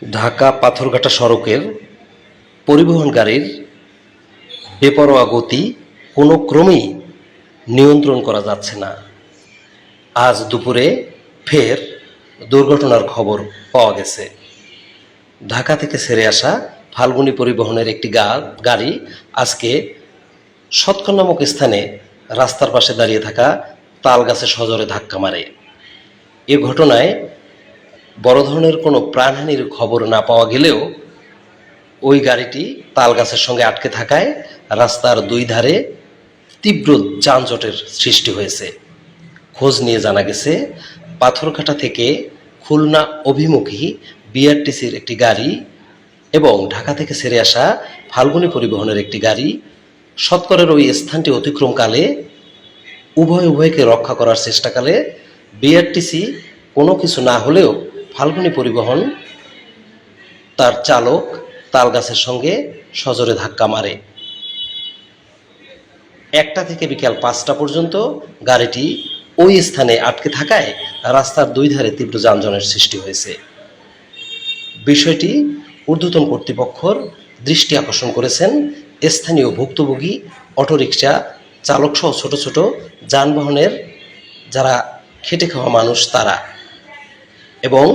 ঢাকা পাথরঘাটা সড়কের পরিবহন গাড়ির বেপরোয়া গতি কোনো ক্রমেই নিয়ন্ত্রণ করা যাচ্ছে না। আজ দুপুরে ফের দুর্ঘটনার খবর পাওয়া গেছে। ঢাকা থেকে ছেড়ে আসা ফাল্গুনী পরিবহনের একটি গাড়ি আজকে সৎকর নামক স্থানে রাস্তার পাশে দাঁড়িয়ে থাকা তাল গাছে সজোরে ধাক্কা মারে। এ ঘটনায় বড় ধরনের কোনো প্রাণহানির খবর না পাওয়া গেলেও ওই গাড়িটি তাল গাছের সঙ্গে আটকে থাকায় রাস্তার দুই ধারে তীব্র যানজটের সৃষ্টি হয়েছে। খোঁজ নিয়ে জানা গেছে, পাথরঘাটা থেকে খুলনা অভিমুখী বিআরটিসির একটি গাড়ি এবং ঢাকা থেকে ছেড়ে আসা ফাল্গুনী পরিবহনের একটি গাড়ি সৎকরের ওই স্থানটি অতিক্রমকালে উভয়কে রক্ষা করার চেষ্টাকালে বিআরটিসি কোনো কিছু না হলেও ফাল্গুনী পরিবহন তার চালক তালগাছের সঙ্গে সজোরে ধাক্কা মারে। 1টা থেকে বিকাল 5টা পর্যন্ত গাড়িটি ওই স্থানে আটকে থাকায় রাস্তার দুই ধারে তীব্র যানজটের সৃষ্টি হয়েছে। বিষয়টি ঊর্ধ্বতন কর্তৃপক্ষের দৃষ্টি আকর্ষণ করেছেন স্থানীয় ভুক্তভোগী অটোরিকশা চালক সহ ছোট ছোট যানবাহনের যারা খেটে খাওয়া মানুষ তারা, এবং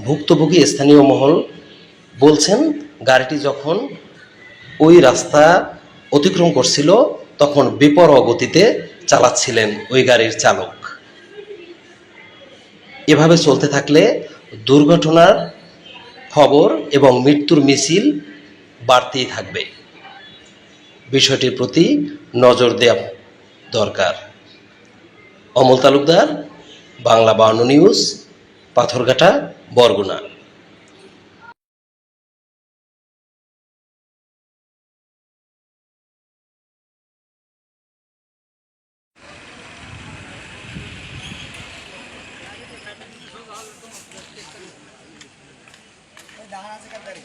ভুক্তভোগী স্থানীয় মহল বলছেন গাড়িটি যখন ওই রাস্তা অতিক্রম করছিল তখন বেপরোয়া গতিতে চালাচ্ছিলেন ওই গাড়ির চালক। এভাবে চলতে থাকলে দুর্ঘটনার খবর এবং মৃত্যুর মিছিল বাড়তেই থাকবে। বিষয়টির প্রতি নজর দেওয়া দরকার। অমল তালুকদার, বাংলা 52 নিউজ, পাথরঘাটা, বরগুনা। ডাঙা আছে কান্দারি